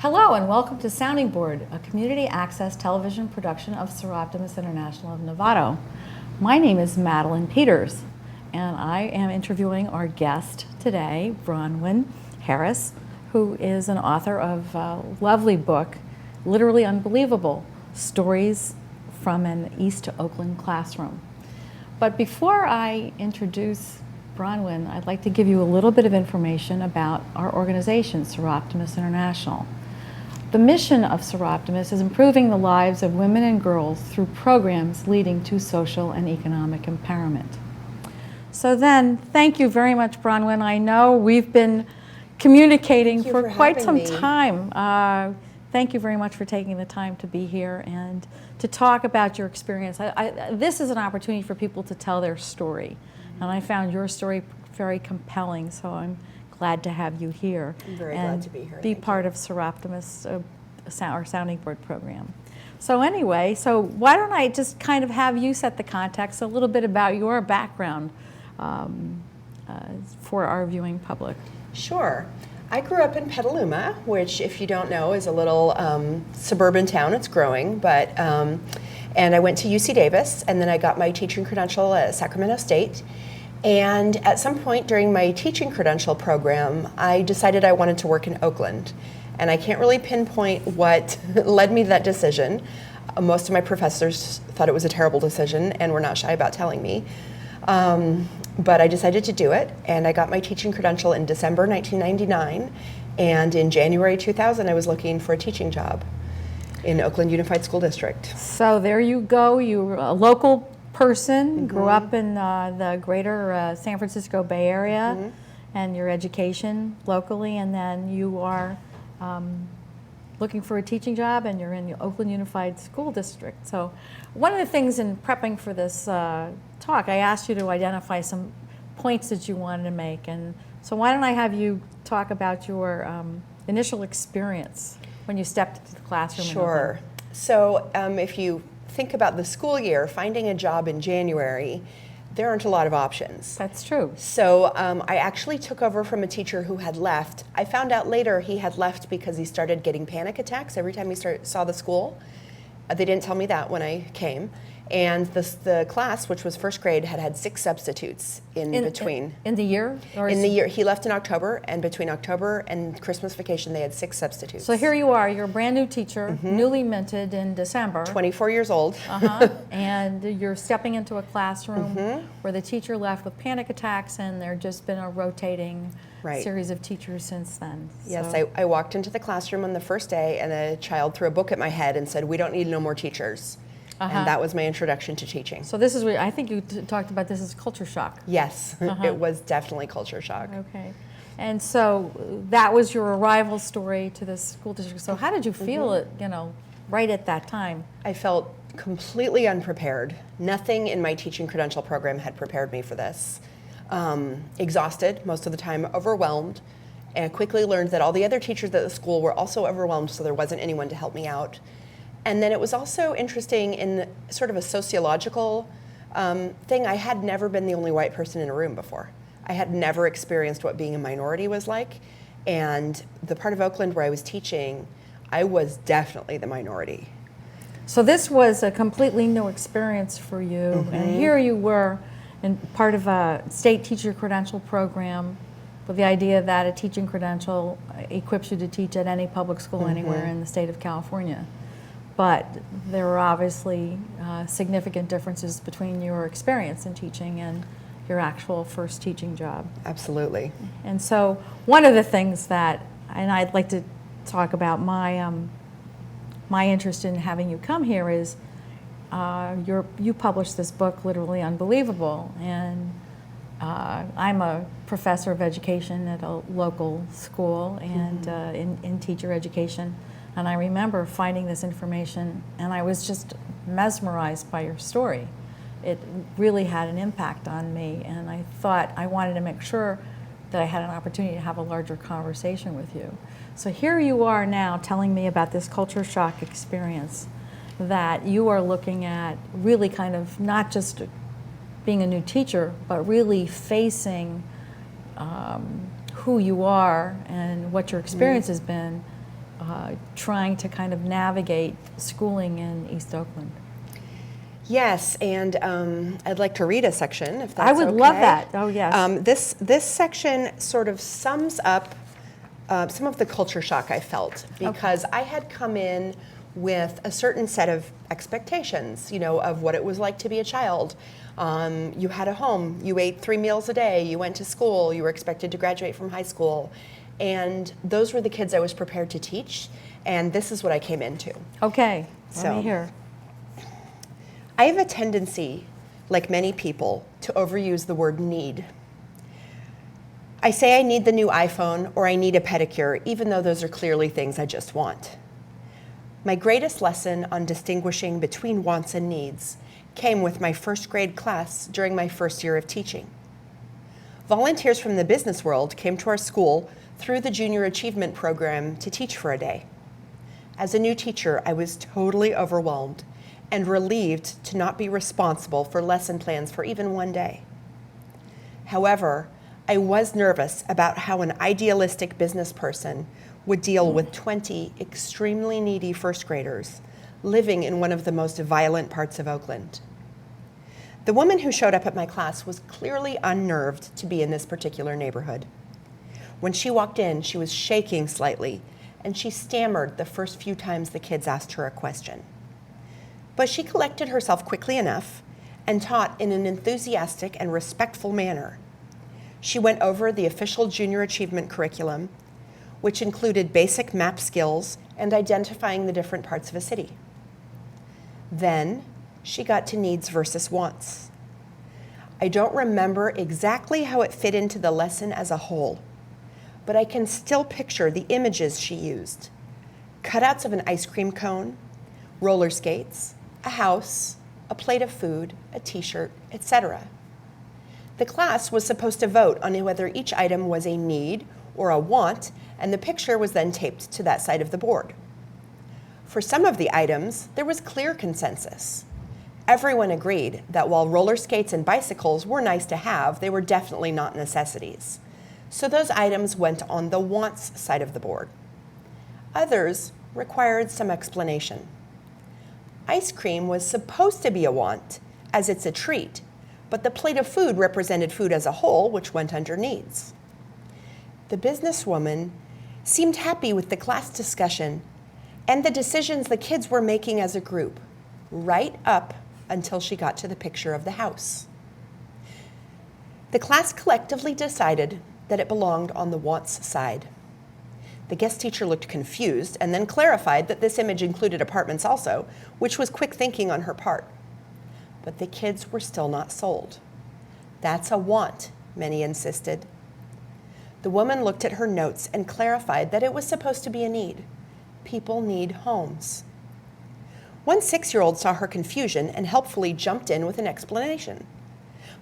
Hello and welcome to Sounding Board, a community access television production of Sir Optimus International of Novato. My name is Madeline Peters, and I am interviewing our guest today, Bronwyn Harris, who is an author of a lovely book, Literally Unbelievable, Stories from an East Oakland Classroom. But before I introduce Bronwyn, I'd like to give you a little bit of information about our organization, Sir Optimus International. The mission of Sir Optimus is improving the lives of women and girls through programs leading to social and economic empowerment. So then, thank you very much, Bronwyn. I know we've been communicating for quite some time. Thank you very much for taking the time to be here and to talk about your experience. This is an opportunity for people to tell their story, and I found your story very compelling, so I'm glad to have you here. I'm very glad to be here. Be part of Sir Optimus, our Sounding Board program. So anyway, why don't I just kind of have you set the context, a little bit about your background for our viewing public. Sure. I grew up in Petaluma, which, if you don't know, is a little suburban town. It's growing, but and I went to UC Davis, and then I got my teaching credential at Sacramento State. And at some point during my teaching credential program, I decided I wanted to work in Oakland. And I can't really pinpoint what led me to that decision. Most of my professors thought it was a terrible decision and were not shy about telling me. But I decided to do it, and I got my teaching credential in December 1999. And in January 2000, I was looking for a teaching job in Oakland Unified School District. So there you go. You're a local person, grew up in the greater San Francisco Bay Area, and your education locally, and then you are looking for a teaching job, and you're in the Oakland Unified School District. So one of the things in prepping for this talk, I asked you to identify some points that you wanted to make, and so why don't I have you talk about your initial experience when you stepped into the classroom? Sure. So if you think about the school year, finding a job in January, there aren't a lot of options. That's true. So I actually took over from a teacher who had left. I found out later he had left because he started getting panic attacks every time he saw the school. They didn't tell me that when I came. And the class, which was first grade, had 6 substitutes in between. In the year? In the year. He left in October, and between October and Christmas vacation, they had 6 substitutes. So here you are, you're a brand new teacher, newly minted in December. 24 years old. And you're stepping into a classroom where the teacher left with panic attacks, and there's just been a rotating series of teachers since then. Yes, I walked into the classroom on the first day, and a child threw a book at my head and said, "We don't need no more teachers." And that was my introduction to teaching. So this is what I think you talked about. This is culture shock. Yes, it was definitely culture shock. Okay, and so that was your arrival story to this school district. So how did you feel it? Right at that time? I felt completely unprepared. Nothing in my teaching credential program had prepared me for this. Exhausted most of the time, overwhelmed, and I quickly learned that all the other teachers at the school were also overwhelmed, so there wasn't anyone to help me out. And then it was also interesting in sort of a sociological thing. I had never been the only white person in a room before. I had never experienced what being a minority was like. And the part of Oakland where I was teaching, I was definitely the minority. So this was a completely new experience for you. And here you were in part of a state teacher credential program with the idea that a teaching credential equips you to teach at any public school anywhere in the state of California. But there are obviously significant differences between your experience in teaching and your actual first teaching job. Absolutely. And so one of the things that, and I'd like to talk about my interest in having you come here is you published this book, Literally Unbelievable, and I'm a professor of education at a local school and in teacher education. And I remember finding this information, and I was just mesmerized by your story. It really had an impact on me, and I thought I wanted to make sure that I had an opportunity to have a larger conversation with you. So here you are now telling me about this culture shock experience that you are looking at, really kind of not just being a new teacher, but really facing who you are and what your experience has been trying to kind of navigate schooling in East Oakland. Yes, and I'd like to read a section, if that's I would okay. love that. Oh, yes. This section sort of sums up some of the culture shock I felt, because I had come in with a certain set of expectations, of what it was like to be a child. You had a home, you ate 3 meals a day, you went to school, you were expected to graduate from high school, and those were the kids I was prepared to teach, and this is what I came into. Okay, let me hear. I have a tendency, like many people, to overuse the word need. I say I need the new iPhone or I need a pedicure, even though those are clearly things I just want. My greatest lesson on distinguishing between wants and needs came with my first grade class during my first year of teaching. Volunteers from the business world came to our school through the Junior Achievement Program to teach for a day. As a new teacher, I was totally overwhelmed and relieved to not be responsible for lesson plans for even one day. However, I was nervous about how an idealistic business person would deal with 20 extremely needy first graders living in one of the most violent parts of Oakland. The woman who showed up at my class was clearly unnerved to be in this particular neighborhood. When she walked in, she was shaking slightly, and she stammered the first few times the kids asked her a question. But she collected herself quickly enough and taught in an enthusiastic and respectful manner. She went over the official Junior Achievement curriculum, which included basic map skills and identifying the different parts of a city. Then she got to needs versus wants. I don't remember exactly how it fit into the lesson as a whole, but I can still picture the images she used. Cutouts of an ice cream cone, roller skates, a house, a plate of food, a t-shirt, etc. The class was supposed to vote on whether each item was a need or a want, and the picture was then taped to that side of the board. For some of the items, there was clear consensus. Everyone agreed that while roller skates and bicycles were nice to have, they were definitely not necessities. So those items went on the wants side of the board. Others required some explanation. Ice cream was supposed to be a want, as it's a treat, but the plate of food represented food as a whole, which went under needs. The businesswoman seemed happy with the class discussion and the decisions the kids were making as a group, right up until she got to the picture of the house. The class collectively decided that it belonged on the wants side. The guest teacher looked confused and then clarified that this image included apartments also, which was quick thinking on her part. But the kids were still not sold. That's a want, many insisted. The woman looked at her notes and clarified that it was supposed to be a need. People need homes. One 6-year-old saw her confusion and helpfully jumped in with an explanation.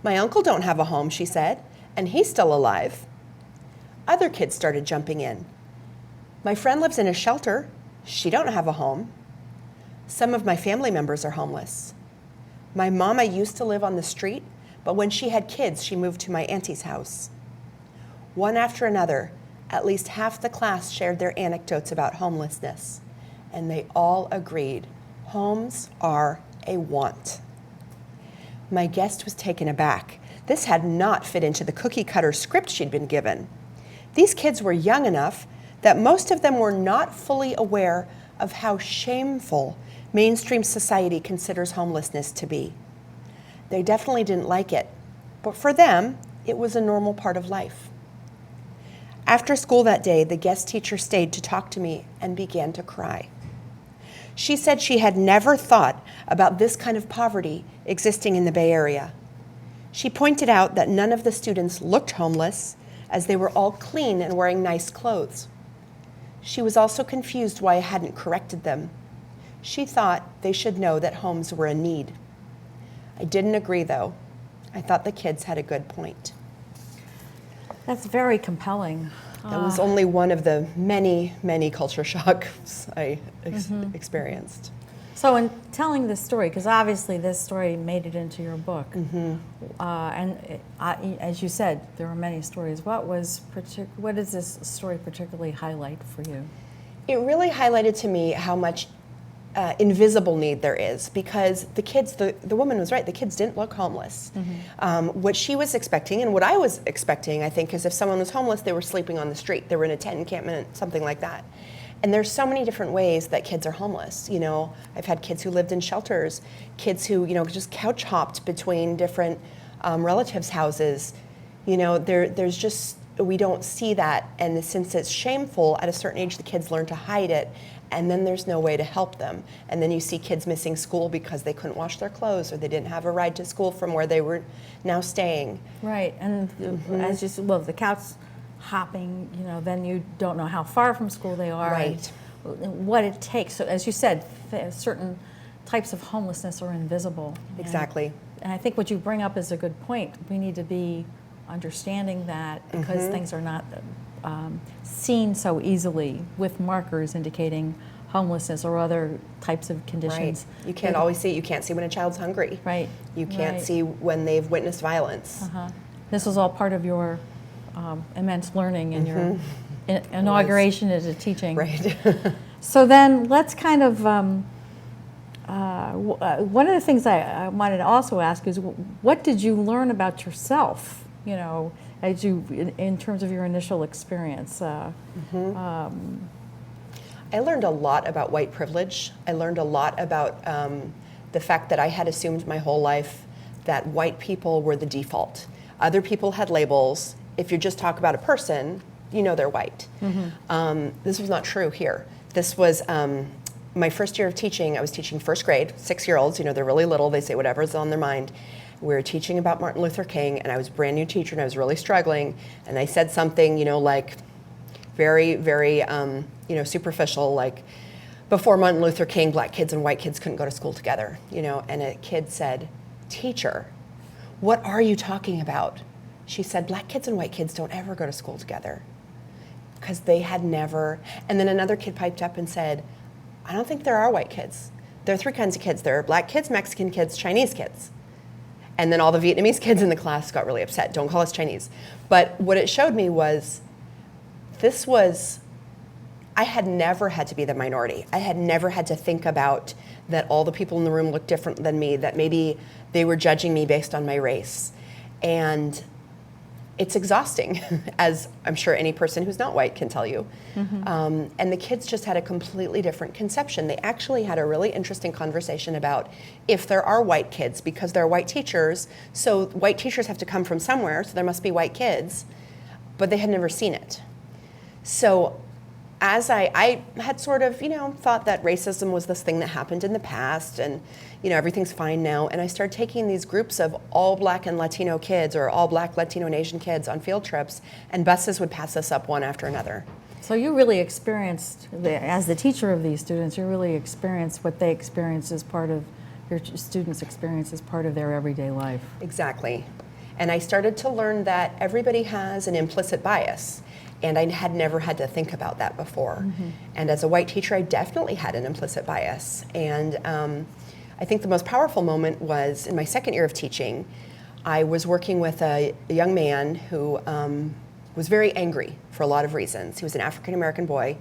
My uncle don't have a home, she said, and he's still alive. Other kids started jumping in. My friend lives in a shelter. She don't have a home. Some of my family members are homeless. My mama used to live on the street, but when she had kids, she moved to my auntie's house. One after another, at least half the class shared their anecdotes about homelessness, and they all agreed, homes are a want. My guest was taken aback. This had not fit into the cookie-cutter script she'd been given. These kids were young enough that most of them were not fully aware of how shameful mainstream society considers homelessness to be. They definitely didn't like it, but for them, it was a normal part of life. After school that day, the guest teacher stayed to talk to me and began to cry. She said she had never thought about this kind of poverty existing in the Bay Area. She pointed out that none of the students looked homeless, as they were all clean and wearing nice clothes. She was also confused why I hadn't corrected them. She thought they should know that homes were a need. I didn't agree, though. I thought the kids had a good point. That's very compelling. That was only one of the many, many culture shocks I experienced. So in telling this story, because obviously this story made it into your book, as you said, there were many stories. What does this story particularly highlight for you? It really highlighted to me how much invisible need there is, because the kids, the woman was right, the kids didn't look homeless. What she was expecting and what I was expecting, I think, is if someone was homeless, they were sleeping on the street. They were in a tent encampment, something like that. And there's so many different ways that kids are homeless. You know, I've had kids who lived in shelters, kids who, you know, just couch hopped between different relatives' houses. You know, there's just, we don't see that. And since it's shameful, at a certain age, the kids learn to hide it. And then there's no way to help them. And then you see kids missing school because they couldn't wash their clothes, or they didn't have a ride to school from where they were now staying. Right, and as you said, well, the couch hopping, you know, then you don't know how far from school they are. Right. And what it takes. So as you said, certain types of homelessness are invisible. Exactly. And I think what you bring up is a good point. We need to be understanding that, because things are not seen so easily with markers indicating homelessness or other types of conditions. Right. You can't always see. You can't see when a child's hungry. Right. You can't see when they've witnessed violence. This was all part of your immense learning and your inauguration into teaching. Right. So then let's kind of, one of the things I wanted to also ask is, what did you learn about yourself, you know, as you, in terms of your initial experience? I learned a lot about white privilege. I learned a lot about the fact that I had assumed my whole life that white people were the default. Other people had labels. If you just talk about a person, you know they're white. This was not true here. This was my first year of teaching. I was teaching first grade, 6-year-olds. You know, they're really little. They say whatever's on their mind. We were teaching about Martin Luther King, and I was a brand new teacher, and I was really struggling. And I said something, you know, like very, very, you know, superficial, like, before Martin Luther King, black kids and white kids couldn't go to school together, you know. And a kid said, "Teacher, what are you talking about?" She said, "Black kids and white kids don't ever go to school together." Because they had never. And then another kid piped up and said, "I don't think there are white kids. There are 3 kinds of kids. There are black kids, Mexican kids, Chinese kids." And then all the Vietnamese kids in the class got really upset. "Don't call us Chinese." But what it showed me was, I had never had to be the minority. I had never had to think about that all the people in the room looked different than me, that maybe they were judging me based on my race. And it's exhausting, as I'm sure any person who's not white can tell you. And the kids just had a completely different conception. They actually had a really interesting conversation about if there are white kids, because there are white teachers, so white teachers have to come from somewhere, so there must be white kids, but they had never seen it. So as I had sort of, you know, thought that racism was this thing that happened in the past, and, you know, everything's fine now. And I started taking these groups of all black and Latino kids, or all black, Latino, and Asian kids on field trips, and buses would pass us up one after another. So you really experienced, as the teacher of these students, you really experienced what they experience as part of, your students' experience as part of their everyday life. Exactly. And I started to learn that everybody has an implicit bias. And I had never had to think about that before. And as a white teacher, I definitely had an implicit bias. And I think the most powerful moment was in my second year of teaching. I was working with a young man who was very angry for a lot of reasons. He was an African-American boy,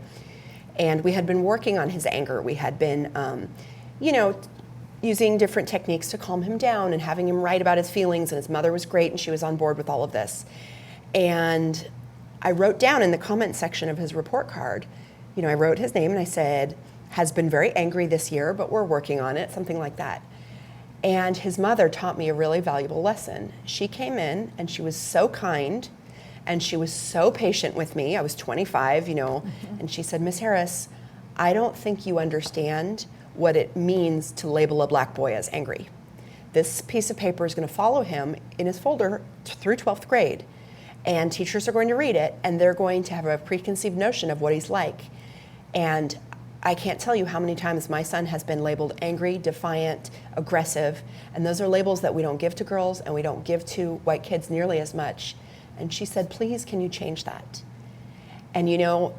and we had been working on his anger. We had been, you know, using different techniques to calm him down and having him write about his feelings, and his mother was great, and she was on board with all of this. And I wrote down in the comment section of his report card, you know, I wrote his name and I said, "Has been very angry this year, but we're working on it," something like that. And his mother taught me a really valuable lesson. She came in and she was so kind and she was so patient with me. I was 25, you know, and she said, "Miss Harris, I don't think you understand what it means to label a black boy as angry. This piece of paper is going to follow him in his folder through 12th grade. And teachers are going to read it, and they're going to have a preconceived notion of what he's like. And I can't tell you how many times my son has been labeled angry, defiant, aggressive, and those are labels that we don't give to girls and we don't give to white kids nearly as much." And she said, "Please, can you change that?" And you know,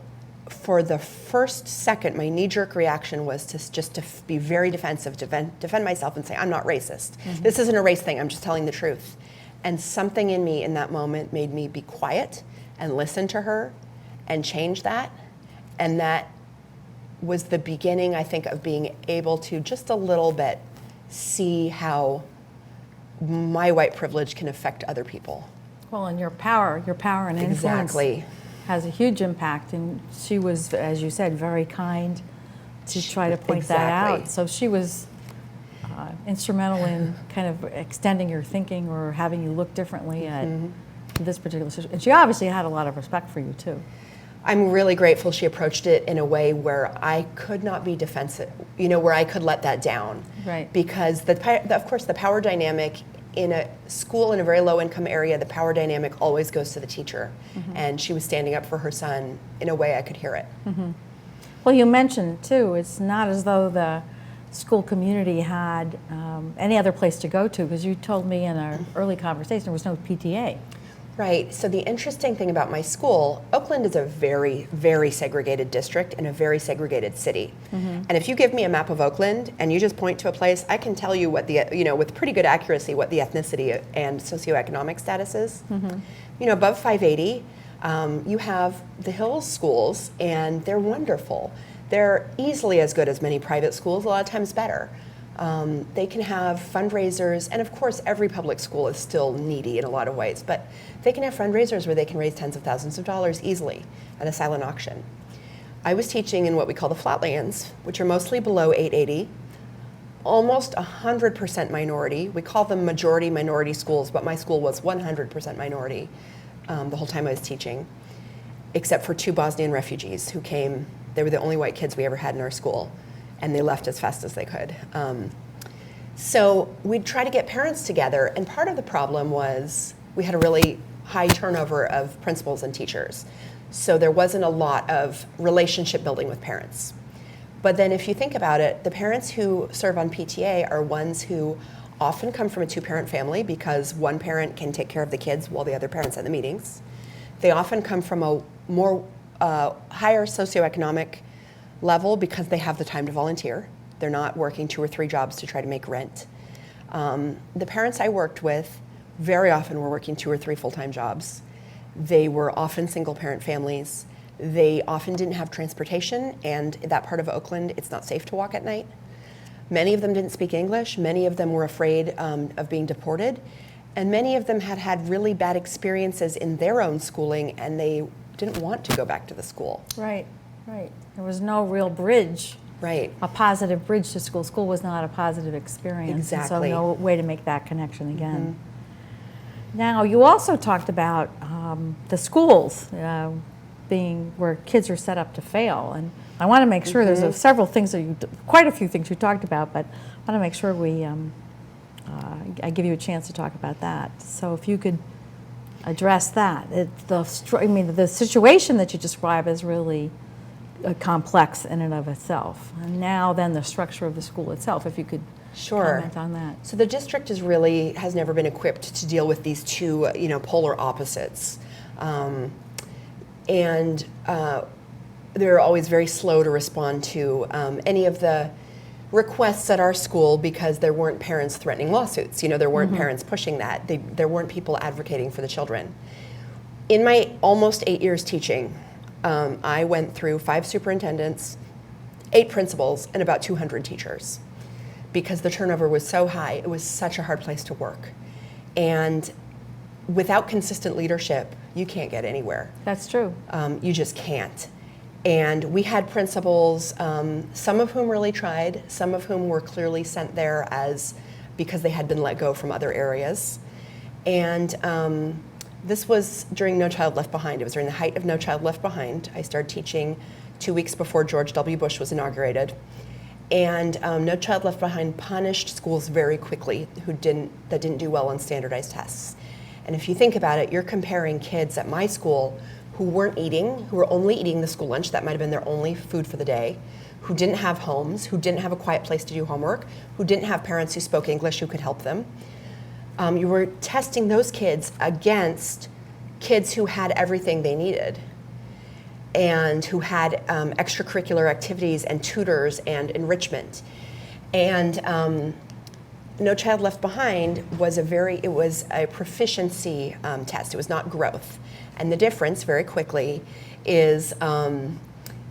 for the first second, my knee-jerk reaction was to be very defensive, defend myself and say, "I'm not racist. This isn't a race thing, I'm just telling the truth." And something in me in that moment made me be quiet and listen to her and change that. And that was the beginning, I think, of being able to just a little bit see how my white privilege can affect other people. Well, and your power and influence Exactly. has a huge impact. And she was, as you said, very kind to try to point that out. So she was instrumental in kind of extending your thinking or having you look differently at this particular situation. And she obviously had a lot of respect for you, too. I'm really grateful she approached it in a way where I could not be defensive, where I could let that down. Right. Because, of course, the power dynamic in a school in a very low-income area, the power dynamic always goes to the teacher. And she was standing up for her son in a way I could hear it. Well, you mentioned, too, it's not as though the school community had any other place to go to, because you told me in our early conversation there was no PTA. Right. So the interesting thing about my school, Oakland is a very, very segregated district and a very segregated city. And if you give me a map of Oakland and you just point to a place, I can tell you what with pretty good accuracy what the ethnicity and socioeconomic status is. Above 580, you have the Hills schools, and they're wonderful. They're easily as good as many private schools, a lot of times better. They can have fundraisers, and of course every public school is still needy in a lot of ways, but they can have fundraisers where they can raise tens of thousands of dollars easily at a silent auction. I was teaching in what we call the flatlands, which are mostly below 880, almost 100% minority. We call them majority minority schools, but my school was 100% minority the whole time I was teaching, except for 2 Bosnian refugees who came. They were the only white kids we ever had in our school, and they left as fast as they could. So we'd try to get parents together, and part of the problem was we had a really high turnover of principals and teachers. So there wasn't a lot of relationship building with parents. But then if you think about it, the parents who serve on PTA are ones who often come from a 2-parent family because one parent can take care of the kids while the other parent's at the meetings. They often come from a more higher socioeconomic level because they have the time to volunteer. They're not working 2 or 3 jobs to try to make rent. The parents I worked with very often were working 2 or 3 full-time jobs. They were often single-parent families. They often didn't have transportation, and in that part of Oakland, it's not safe to walk at night. Many of them didn't speak English. Many of them were afraid of being deported. And many of them had had really bad experiences in their own schooling, and they didn't want to go back to the school. Right. There was no real bridge. Right. A positive bridge to school. School was not a positive experience. Exactly. And so no way to make that connection again. Now, you also talked about the schools being where kids are set up to fail. And I want to make sure there's several things quite a few things you talked about, but I want to make sure I give you a chance to talk about that. So if you could address that. The situation that you describe is really complex in and of itself. And now then the structure of the school itself, if you could comment on that. So the district has never been equipped to deal with these 2, polar opposites. And they're always very slow to respond to any of the requests at our school because there weren't parents threatening lawsuits. There weren't parents pushing that. There weren't people advocating for the children. In my almost 8 years teaching, I went through 5 superintendents, 8 principals, and about 200 teachers because the turnover was so high. It was such a hard place to work. And without consistent leadership, you can't get anywhere. That's true. You just can't. And we had principals, some of whom really tried, some of whom were clearly sent there because they had been let go from other areas. And this was during No Child Left Behind. It was during the height of No Child Left Behind. I started teaching 2 weeks before George W. Bush was inaugurated. And No Child Left Behind punished schools very quickly that didn't do well on standardized tests. And if you think about it, you're comparing kids at my school who were only eating the school lunch, that might have been their only food for the day, who didn't have homes, who didn't have a quiet place to do homework, who didn't have parents who spoke English who could help them. You were testing those kids against kids who had everything they needed and who had extracurricular activities and tutors and enrichment. And No Child Left Behind was a proficiency test. It was not growth. And the difference, very quickly, is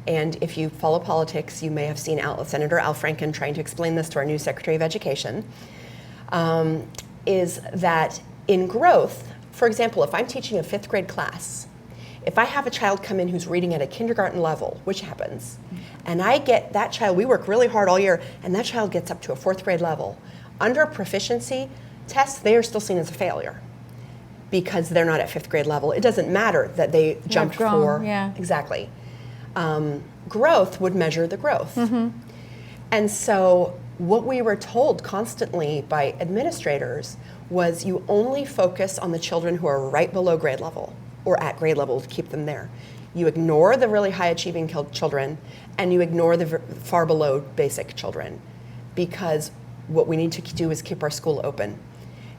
And if you follow politics, you may have seen Senator Al Franken trying to explain this to our new Secretary of Education, is that in growth, for example, if I'm teaching a 5th grade class, if I have a child come in who's reading at a kindergarten level, which happens, and I get that child, we work really hard all year, and that child gets up to a 4th grade level, under proficiency tests, they are still seen as a failure because they're not at 5th grade level. It doesn't matter that they jumped grown, 4. yeah. Exactly. Growth would measure the growth. Mm-hmm. And so what we were told constantly by administrators was you only focus on the children who are right below grade level or at grade level to keep them there. You ignore the really high achieving children, and you ignore the far below basic children, because what we need to do is keep our school open.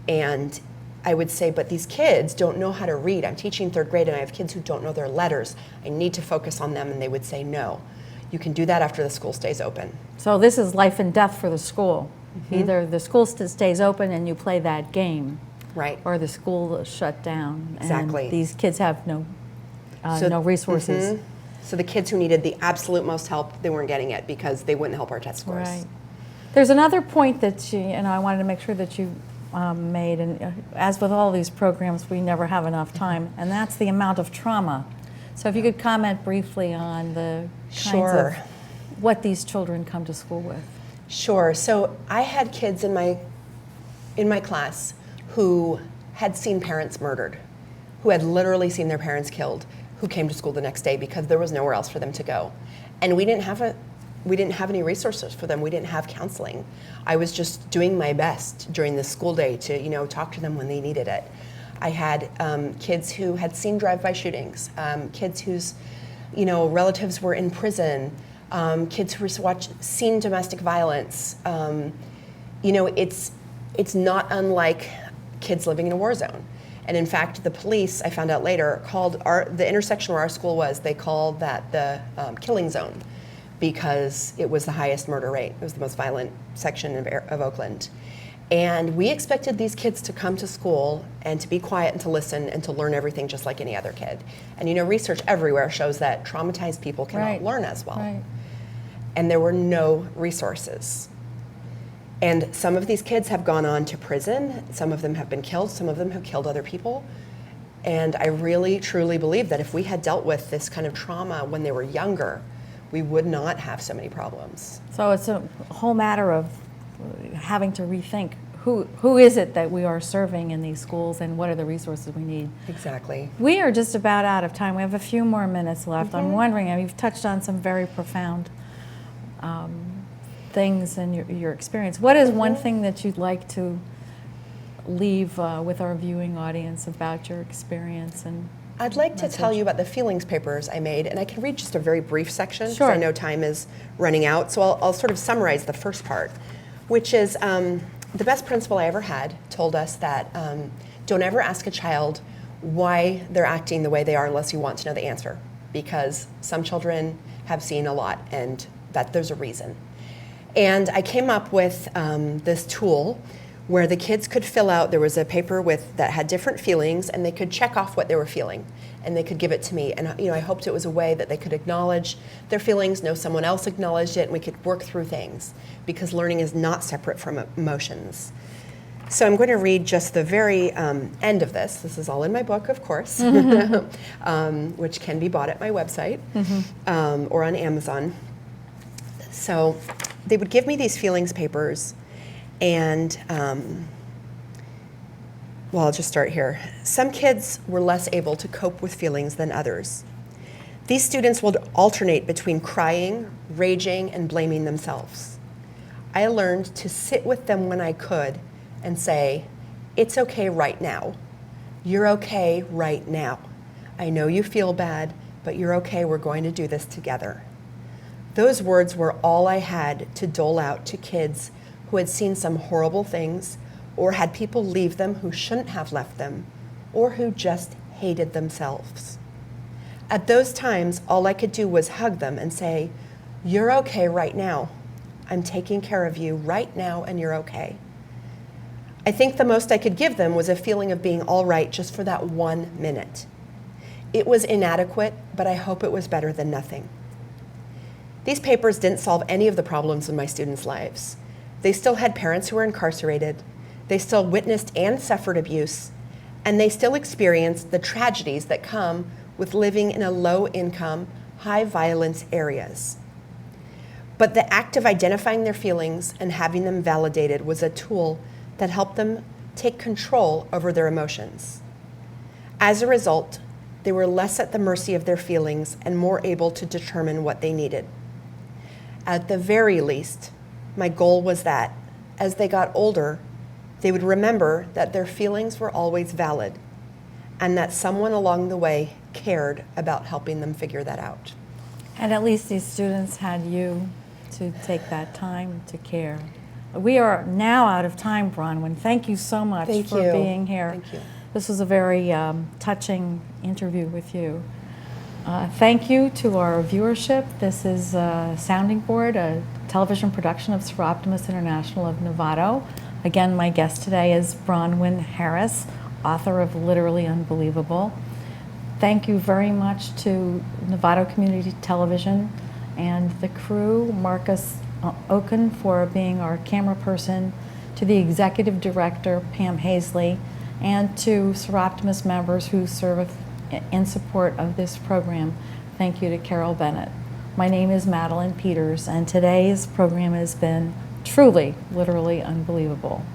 And I would say, but these kids don't know how to read. I'm teaching 3rd grade and I have kids who don't know their letters. I need to focus on them. And they would say, no, you can do that after the school stays open. So this is life and death for the school. Mm-hmm. Either the school stays open and you play that game, Right. or the school is shut down. Exactly. And these kids have no resources. Mm-hmm. So the kids who needed the absolute most help, they weren't getting it because they wouldn't help our test scores. Right. There's another point that I wanted to make sure that you made, and as with all these programs, we never have enough time, and that's the amount of trauma. So if you could comment briefly on the kinds of what these children come to school with. Sure. So I had kids in my class who had seen parents murdered, who had literally seen their parents killed, who came to school the next day because there was nowhere else for them to go. And we didn't have any resources for them. We didn't have counseling. I was just doing my best during the school day to, talk to them when they needed it. I had kids who had seen drive-by shootings, kids whose, relatives were in prison, kids who seen domestic violence. It's not unlike kids living in a war zone. And in fact, the police, I found out later, called the intersection where our school was, they called that the killing zone, because it was the highest murder rate. It was the most violent section of Oakland. And we expected these kids to come to school and to be quiet and to listen and to learn everything just like any other kid. And research everywhere shows that traumatized people cannot learn as well. Right. And there were no resources. And some of these kids have gone on to prison, some of them have been killed, some of them have killed other people. And I really, truly believe that if we had dealt with this kind of trauma when they were younger, we would not have so many problems. So it's a whole matter of having to rethink who is it that we are serving in these schools and what are the resources we need. Exactly. We are just about out of time. We have a few more minutes left. I'm wondering, you've touched on some very profound things in your experience. What is one thing that you'd like to leave with our viewing audience about your experience? And I'd like to tell you about the feelings papers I made, and I can read just a very brief section because Sure. I know time is running out. So I'll sort of summarize the first part, which is the best principal I ever had told us that don't ever ask a child why they're acting the way they are unless you want to know the answer, because some children have seen a lot and that there's a reason. And I came up with this tool where the kids could fill out, there was a paper that had different feelings, and they could check off what they were feeling, and they could give it to me. And I hoped it was a way that they could acknowledge their feelings, know someone else acknowledged it, and we could work through things, because learning is not separate from emotions. So I'm going to read just the very end of this. This is all in my book, of course, which can be bought at my website or on Amazon. So they would give me these feelings papers, and, I'll just start here. Some kids were less able to cope with feelings than others. These students would alternate between crying, raging, and blaming themselves. I learned to sit with them when I could and say, "It's okay right now. You're okay right now. I know you feel bad, but you're okay. We're going to do this together." Those words were all I had to dole out to kids who had seen some horrible things, or had people leave them who shouldn't have left them, or who just hated themselves. At those times, all I could do was hug them and say, "You're okay right now. I'm taking care of you right now, and you're okay." I think the most I could give them was a feeling of being all right just for that 1 minute. It was inadequate, but I hope it was better than nothing. These papers didn't solve any of the problems in my students' lives. They still had parents who were incarcerated, they still witnessed and suffered abuse, and they still experienced the tragedies that come with living in a low-income, high-violence areas. But the act of identifying their feelings and having them validated was a tool that helped them take control over their emotions. As a result, they were less at the mercy of their feelings and more able to determine what they needed. At the very least, my goal was that, as they got older, they would remember that their feelings were always valid and that someone along the way cared about helping them figure that out. And at least these students had you to take that time to care. We are now out of time, Bronwyn. Thank you so much for being here. Thank you. This was a very touching interview with you. Thank you to our viewership. This is Sounding Board, a television production of Seroptimus International of Novato. Again, my guest today is Bronwyn Harris, author of Literally Unbelievable. Thank you very much to Novato Community Television and the crew, Marcus Oken for being our camera person, to the executive director, Pam Hazley, and to Seroptimus members who serve in support of this program. Thank you to Carol Bennett. My name is Madeline Peters, and today's program has been truly, literally unbelievable.